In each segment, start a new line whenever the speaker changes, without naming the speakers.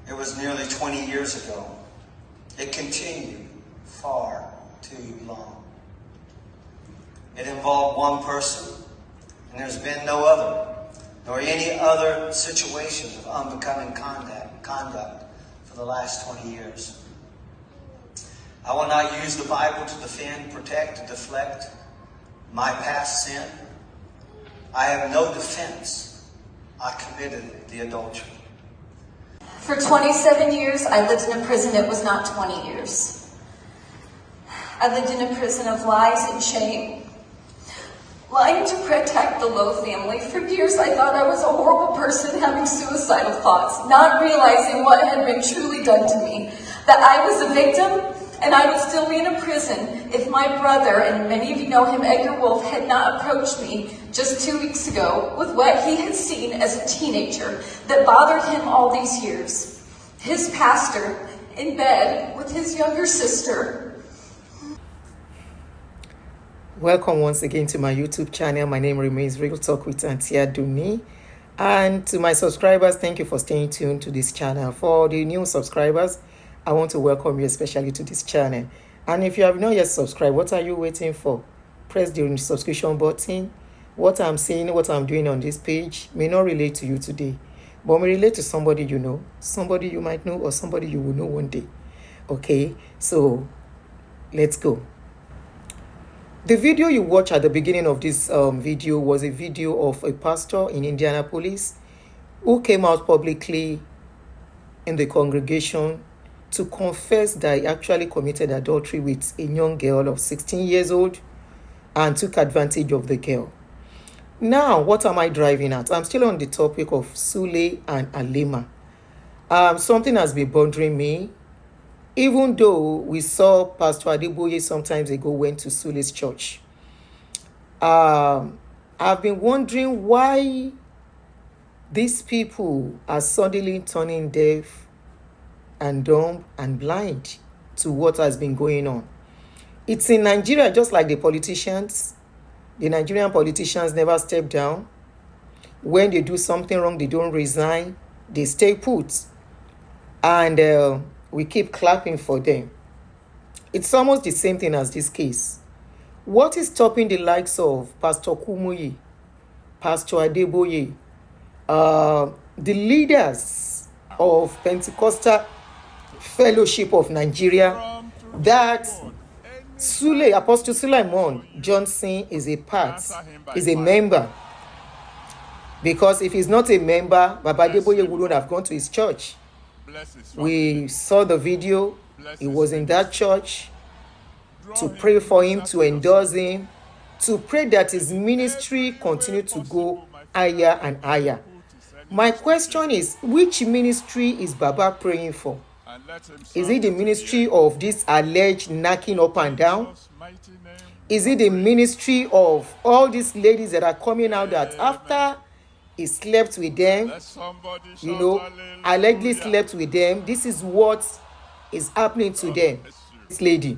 It was nearly 20 years ago. It continued far too long. It involved one person, and there's been no other, nor any other situation of unbecoming conduct for the last 20 years. I will not use the Bible to defend, protect, deflect my past sin. I have no defense. I committed the adultery.
For 27 years, I lived in a prison. It was not 20 years. I lived in a prison of lies and shame. Lying to protect the Lowe family. For years, I thought I was a horrible person having suicidal thoughts, not realizing what had been truly done to me. That I was a victim, and I would still be in a prison if my brother, and many of you know him, Edgar Wolf, had not approached me just 2 weeks ago with what he had seen as a teenager that bothered him all these years. His pastor in bed with his younger sister.
Welcome once again to my YouTube channel. My name remains Real Talk with Auntie Aduni. And to my subscribers, thank you for staying tuned to this channel. For the new subscribers, I want to welcome you especially to this channel. And if you have not yet subscribed, what are you waiting for? Press the subscription button. What I'm saying, what I'm doing on this page may not relate to you today, but may relate to somebody you know, somebody you might know, or somebody you will know one day. Okay, so let's go. The video you watch at the beginning of this video was a video of a pastor in Indianapolis who came out publicly in the congregation to confess that he actually committed adultery with a young girl of 16 years old and took advantage of the girl. Now, what am I driving at? I'm still on the topic of Sule and Halimah. Something has been bothering me. Even though we saw Pastor Adeboye some times ago went to Sule's church. I've been wondering why these people are suddenly turning deaf and dumb and blind to what has been going on. It's in Nigeria, just like the politicians. The Nigerian politicians never step down. When they do something wrong, they don't resign. They stay put. And we keep clapping for them. It's almost the same thing as this case. What is stopping the likes of Pastor Kumuyi, Pastor Adeboye, the leaders of Pentecostal Fellowship of Nigeria, that Sule, Apostle Suleiman Johnson is a member? Because if he's not a member, Baba Adeboye wouldn't have gone to his church. We saw the video. He was in that church to pray for him, to endorse him, to pray that his ministry continue to go higher and higher. My question is, which ministry is Baba praying for? Is it the ministry of this alleged knocking up and down? Is it the ministry of all these ladies that are coming out that after he slept with them, allegedly slept with them, this is what is happening to them? This lady,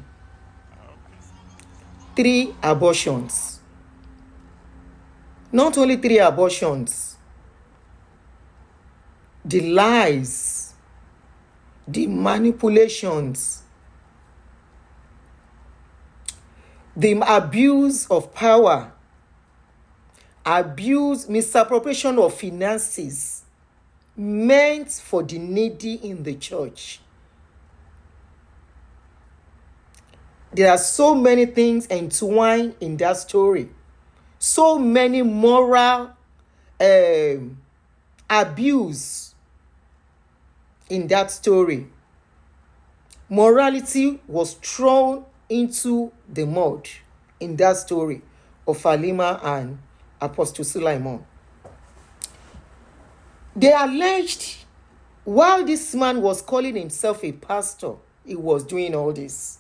3 abortions. Not only 3 abortions, the lies, the manipulations, the abuse of power, abuse, misappropriation of finances meant for the needy in the church. There are so many things entwined in that story. So many moral abuse in that story. Morality was thrown into the mud in that story of Halimah and Apostle Suleiman. They alleged while this man was calling himself a pastor, he was doing all this.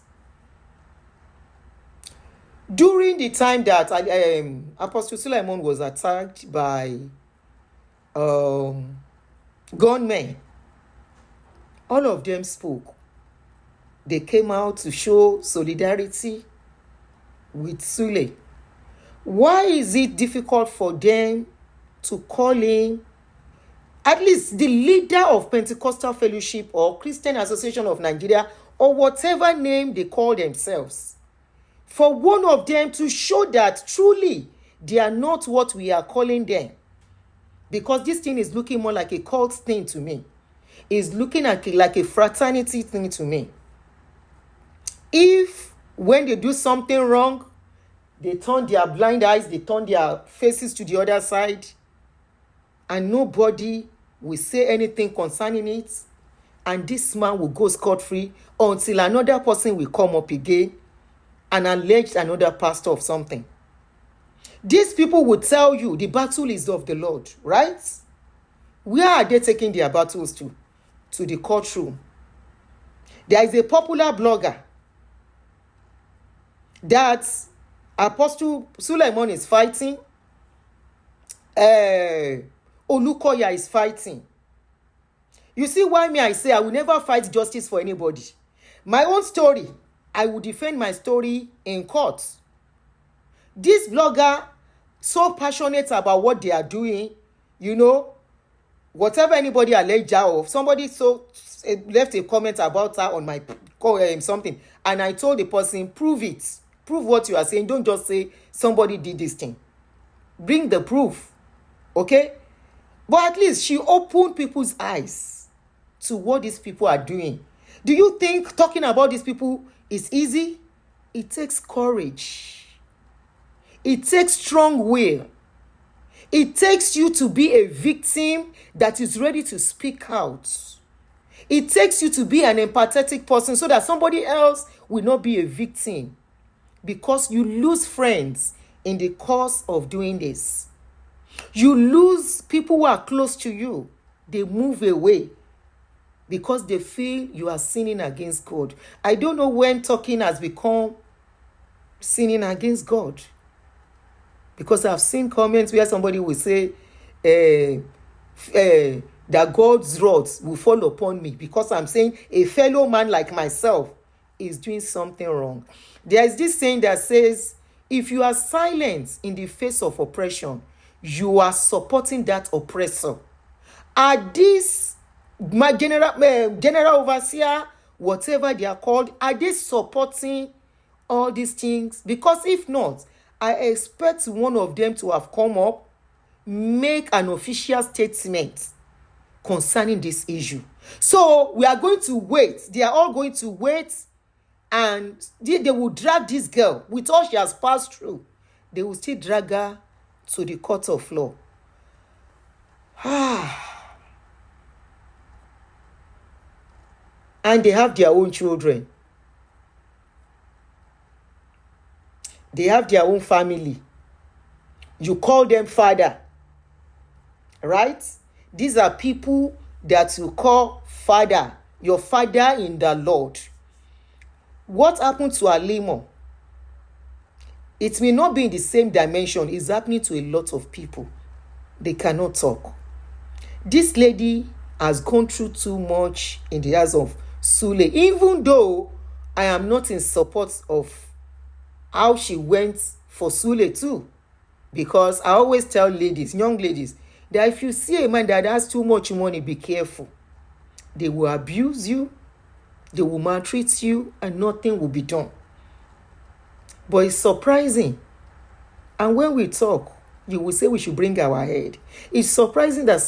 During the time that Apostle Suleiman was attacked by gunmen, all of them spoke. They came out to show solidarity with Sule. Why is it difficult for them to call him at least the leader of Pentecostal Fellowship or Christian Association of Nigeria or whatever name they call themselves, for one of them to show that truly they are not what we are calling them. Because this thing is looking more like a cult thing to me. It's looking like a fraternity thing to me. If when they do something wrong, they turn their blind eyes, they turn their faces to the other side, and nobody will say anything concerning it, and this man will go scot-free until another person will come up again and allege another pastor of something. These people will tell you the battle is of the Lord, right? Where are they taking their battles to? To the courtroom. There is a popular blogger that Apostle Suleiman is fighting. Olukoya is fighting. You see why me I say I will never fight justice for anybody. My own story, I will defend my story in court. This blogger, so passionate about what they are doing, you know, whatever anybody alleged her of, somebody left a comment about her on my something, and I told the person, prove it. Prove what you are saying. Don't just say somebody did this thing. Bring the proof. Okay? But at least she opened people's eyes to what these people are doing. Do you think talking about these people is easy? It takes courage. It takes strong will. It takes you to be a victim that is ready to speak out. It takes you to be an empathetic person so that somebody else will not be a victim, because you lose friends in the course of doing this. You lose people who are close to you. They move away because they feel you are sinning against God. I don't know when talking has become sinning against God. Because I've seen comments where somebody will say that God's wrath will fall upon me because I'm saying a fellow man like myself is doing something wrong. There is this saying that says, if you are silent in the face of oppression, you are supporting that oppressor. Are these my general overseer, whatever they are called, are they supporting all these things? Because if not, I expect one of them to have come up, make an official statement concerning this issue. So we are going to wait. They are all going to wait, and they will drag this girl with all she has passed through. They will still drag her to the court of law. And they have their own children. They have their own family. You call them father. Right? These are people that you call father. Your father in the Lord. What happened to Halimah? It may not be in the same dimension. It's happening to a lot of people. They cannot talk. This lady has gone through too much in the eyes of Sule. Even though I am not in support of how she went for Sule too. Because I always tell ladies, young ladies, that if you see a man that has too much money, be careful. They will abuse you, they will maltreat you, and nothing will be done. But it's surprising. And when we talk, you will say we should bring our head. It's surprising that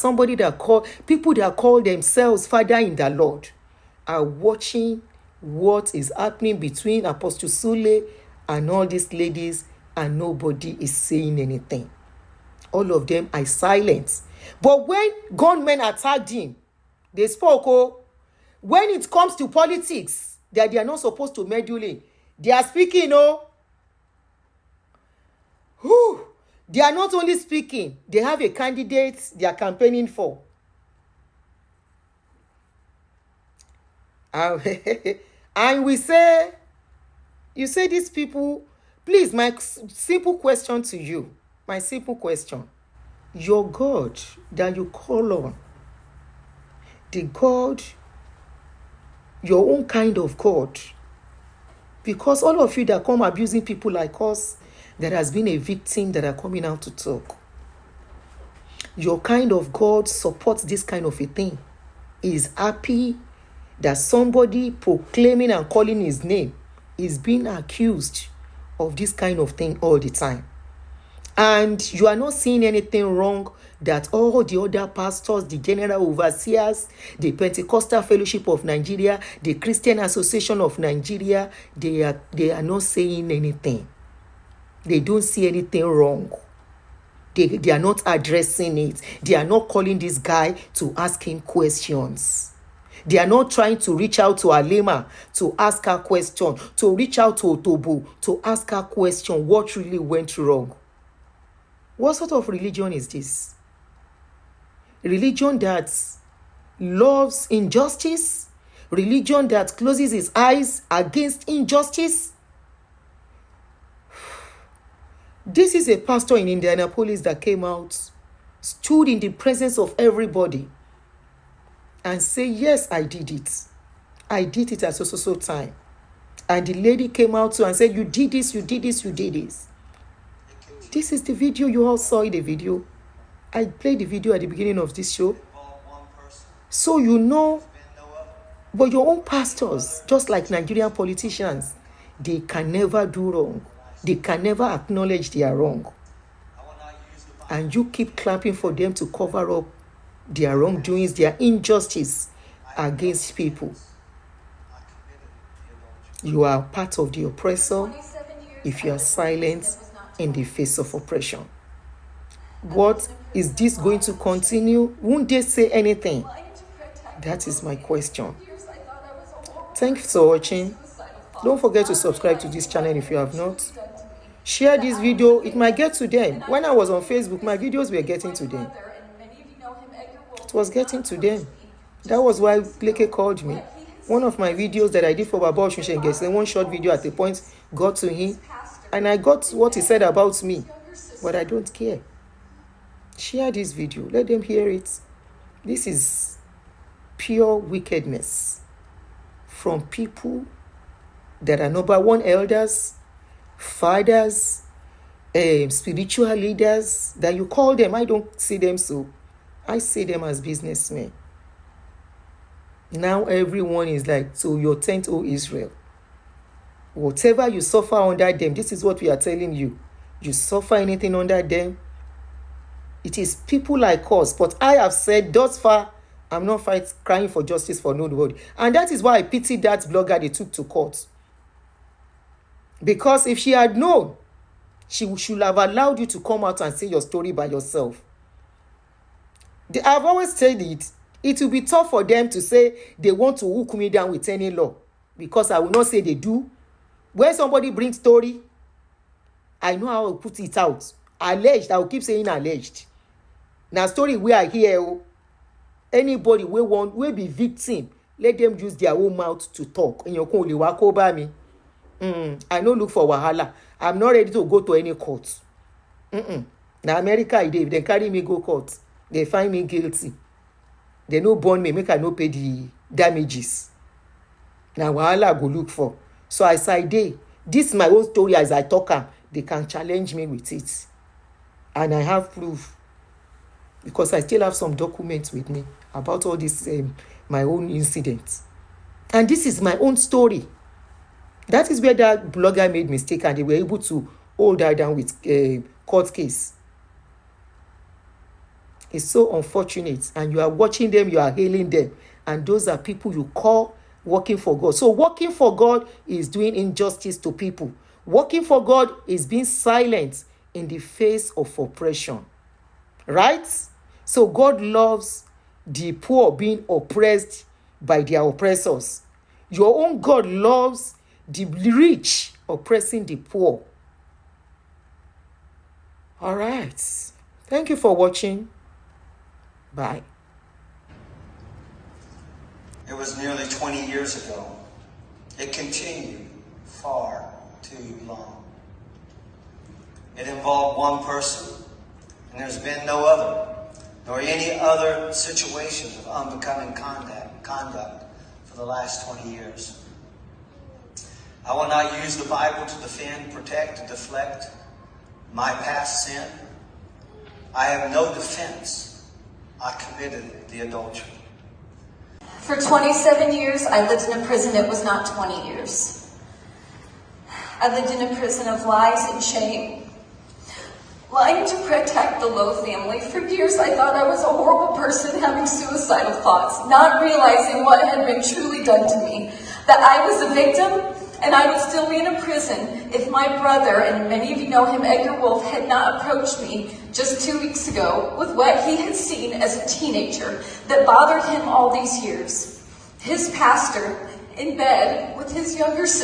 people that call themselves Father in the Lord are watching what is happening between Apostle Sule and all these ladies, and nobody is saying anything. All of them are silent. But when gunmen attacked him, they spoke. When it comes to politics, that they are not supposed to meddle in, they are speaking. They are not only speaking, they have a candidate they are campaigning for. And we say, you say these people, please, my simple question to you, your God that you call on, the God, your own kind of God, because all of you that come abusing people like us, that has been a victim that are coming out to talk. your kind of God supports this kind of a thing. Is happy that somebody proclaiming and calling his name is being accused of this kind of thing all the time. And you are not seeing anything wrong that all the other pastors, the general overseers, the Pentecostal Fellowship of Nigeria, the Christian Association of Nigeria, they are not saying anything. They don't see anything wrong. They are not addressing it. They are not calling this guy to ask him questions. They are not trying to reach out to Halimah to ask her question, to reach out to Otobo to ask her question, what really went wrong. What sort of religion is this? Religion that loves injustice? Religion that closes its eyes against injustice? This is a pastor in Indianapolis that came out, stood in the presence of everybody, and say, yes, I did it. I did it at so time. And the lady came out too and said, you did this, you did this, you did this. This is the video. You all saw the video. I played the video at the beginning of this show. So you know, but your own pastors, just like Nigerian politicians, they can never do wrong. They can never acknowledge they are wrong. And you keep clapping for them to cover up their wrongdoings, their injustice against people. You are part of the oppressor if you are silent in the face of oppression. What is this going to continue? Won't they say anything? That is my question. Thanks for watching. Don't forget to subscribe to this channel if you have not. Share this video. It might get to them. When I was on Facebook, my videos were getting to them. It was getting to them. That was why Leke called me. One of my videos that I did for Baba Oshunshengese, one short video at the point got to him. And I got what he said about me. But I don't care. Share this video. Let them hear it. This is pure wickedness from people that are number one elders, fathers, spiritual leaders, that you call them. I don't see them so. I see them as businessmen. Now everyone is like, so your tent, O Israel. Whatever you suffer under them, this is what we are telling you. You suffer anything under them, it is people like us. But I have said thus far, I'm not crying for justice for nobody. And that is why I pity that blogger they took to court. Because if she had known, she should have allowed you to come out and say your story by yourself. I've always said it. It will be tough for them to say they want to hook me down with any law. Because I will not say they do. When somebody brings story, I know how to put it out. Alleged, I will keep saying alleged. Now story we are here. Anybody will be victim. Let them use their own mouth to talk. In your only walk over me. I no look for wahala. I'm not ready to go to any court. Now America, if they carry me go court, they find me guilty. They no burn me, make I no pay the damages. Now wahala go look for. So as I day, this is my own story as I talk. They can challenge me with it, and I have proof because I still have some documents with me about all this my own incidents, and this is my own story. That is where that blogger made mistake, and they were able to hold her down with a court case. It's so unfortunate, and you are watching them, you are hailing them, and those are people you call working for God. So working for God is doing injustice to people. Working for God is being silent in the face of oppression. Right? So God loves the poor being oppressed by their oppressors. Your own God loves the rich oppressing the poor. All right. Thank you for watching. Bye.
It was nearly 20 years ago. It continued far too long. It involved one person, and there's been no other, nor any other situation of unbecoming conduct for the last 20 years. I will not use the Bible to defend, protect, to deflect my past sin. I have no defense. I committed the adultery.
For 27 years, I lived in a prison. It was not 20 years. I lived in a prison of lies and shame, lying to protect the Lowe family. For years, I thought I was a horrible person having suicidal thoughts, not realizing what had been truly done to me, that I was a victim and I would still be in a prison if my brother, and many of you know him, Edgar Wolf, had not approached me just 2 weeks ago with what he had seen as a teenager that bothered him all these years. His pastor in bed with his younger sister.